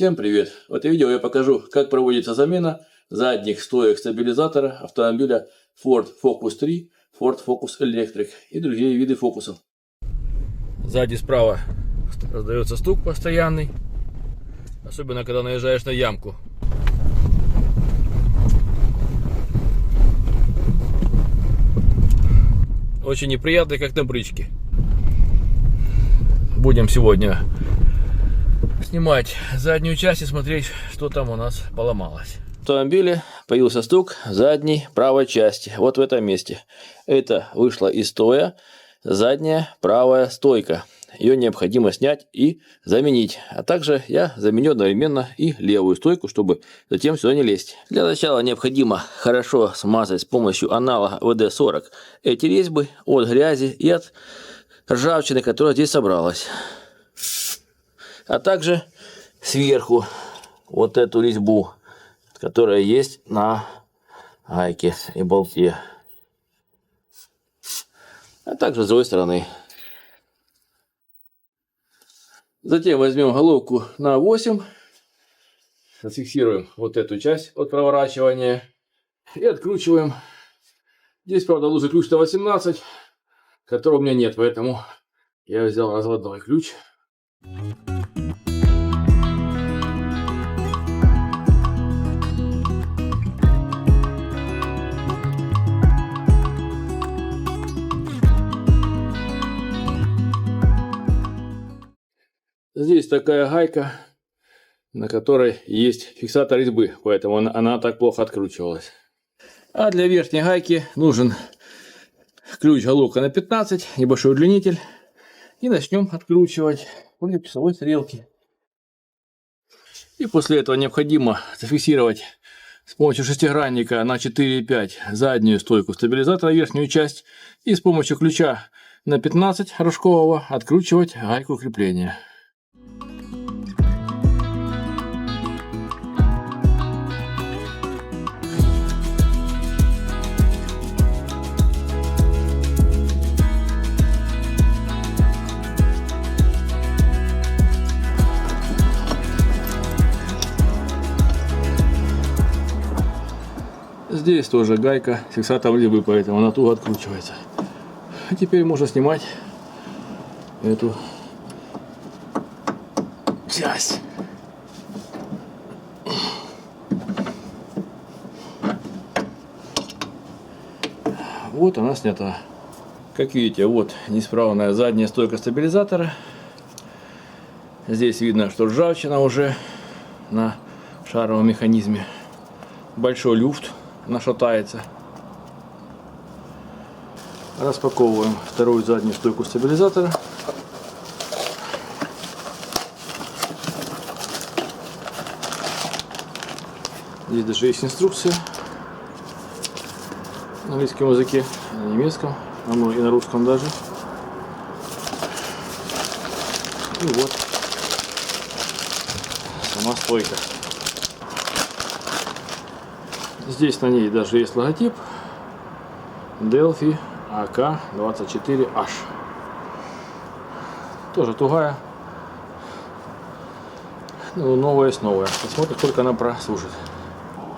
Всем привет! В этом видео я покажу, как проводится замена задних стоек стабилизатора автомобиля Ford Focus 3, Ford Focus Electric и другие виды фокусов. Сзади справа раздается стук постоянный, особенно когда наезжаешь на ямку. Очень неприятный, как на бричке. Будем сегодня снимать заднюю часть и смотреть, что там у нас поломалось. В автомобиле появился стук в задней правой части, вот в этом месте. Это вышло из строя задняя правая стойка. Ее необходимо снять и заменить. А также я заменю одновременно и левую стойку, чтобы затем сюда не лезть. Для начала необходимо хорошо смазать с помощью аналога WD-40 эти резьбы от грязи и от ржавчины, которая здесь собралась. А также сверху вот эту резьбу, которая есть на гайке и болте. А также с другой стороны. Затем возьмем головку на 8, зафиксируем вот эту часть от проворачивания и откручиваем. Здесь, правда, нужен ключ на 18, которого у меня нет, поэтому я взял разводной ключ. Здесь такая гайка, на которой есть фиксатор резьбы, поэтому она так плохо откручивалась. А для верхней гайки нужен ключ-головка на 15, небольшой удлинитель. И начнем откручивать по часовой стрелке. И после этого необходимо зафиксировать с помощью шестигранника на 4,5 заднюю стойку стабилизатора, верхнюю часть. И с помощью ключа на 15 рожкового откручивать гайку крепления. Здесь тоже гайка с фиксатором резьбы, поэтому она туго откручивается. А теперь можно снимать эту часть. Вот она снята. Как видите, вот неисправная задняя стойка стабилизатора. Здесь видно, что ржавчина уже на шаровом механизме. Большой люфт. Она шатается. Распаковываем вторую заднюю стойку стабилизатора. Здесь даже есть инструкция на английском языке, на немецком, и на русском даже. И вот сама стойка. Здесь на ней даже есть логотип Delphi AK24H. Тоже тугая. Ну, новая есть новая. Посмотрим, сколько она прослужит.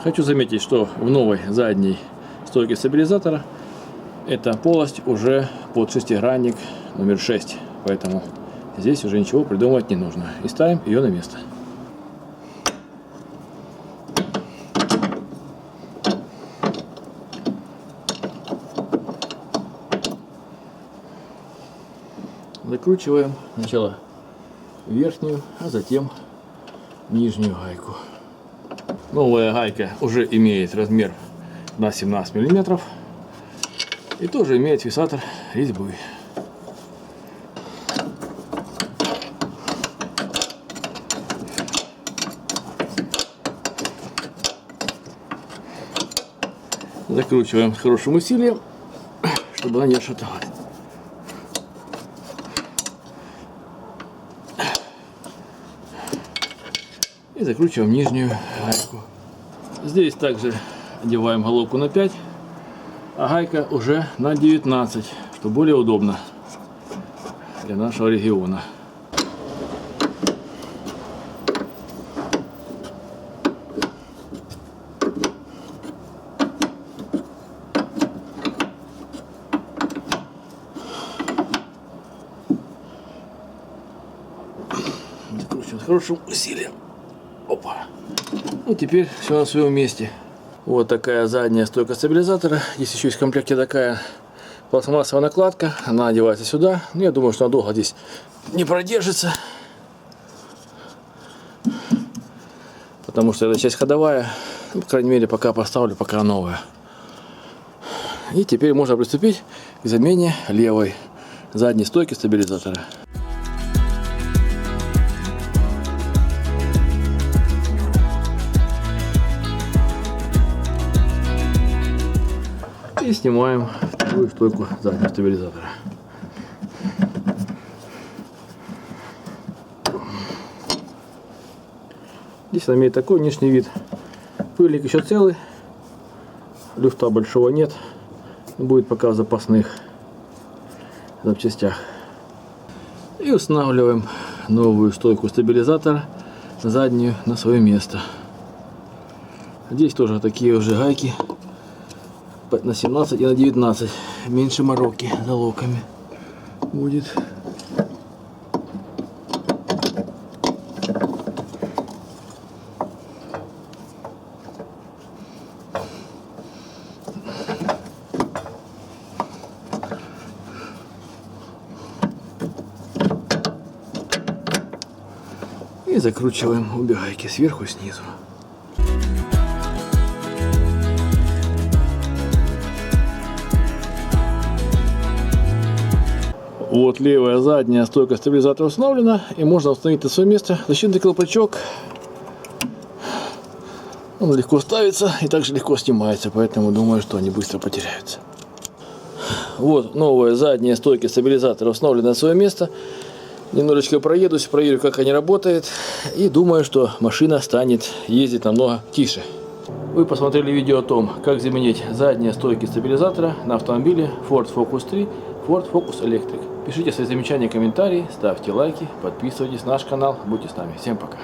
Хочу заметить, что в новой задней стойке стабилизатора эта полость уже под шестигранник номер 6. Поэтому здесь уже ничего придумывать не нужно. И ставим ее на место. Закручиваем сначала верхнюю, а затем нижнюю гайку. Новая гайка уже имеет размер на 17 мм и тоже имеет фиксатор резьбы. Закручиваем с хорошим усилием, чтобы она не шаталась. И закручиваем нижнюю гайку. Здесь также одеваем головку на 5, а гайка уже на 19, что более удобно для нашего региона. хорошим усилием. Опа. И теперь все на своем месте. Вот такая задняя стойка стабилизатора. Здесь еще есть в комплекте такая пластмассовая накладка. Она одевается сюда. Ну, я думаю, что она долго здесь не продержится. Потому что эта часть ходовая. Ну, по крайней мере, пока поставлю, пока новая. И теперь можно приступить к замене левой задней стойки стабилизатора. И снимаем вторую стойку заднего стабилизатора. Здесь она имеет такой внешний вид. Пыльник еще целый, люфта большого нет, будет пока в запасных запчастях. И устанавливаем новую стойку стабилизатора заднюю на свое место. Здесь тоже такие уже гайки на 17 и на 19, меньше мороки за локами будет. И закручиваем обе гайки сверху и снизу. Вот левая задняя стойка стабилизатора установлена, и можно установить на свое место защитный колпачок. Он легко ставится и также легко снимается, поэтому думаю, что они быстро потеряются. Вот новая задняя стойка стабилизатора установлена на свое место. Немножечко проедусь, проверю, как они работают, и думаю, что машина станет ездить намного тише. Вы посмотрели видео о том, как заменить задние стойки стабилизатора на автомобиле Ford Focus 3, Ford Focus Electric. Пишите свои замечания, комментарии, ставьте лайки, подписывайтесь на наш канал. Будьте с нами. Всем пока.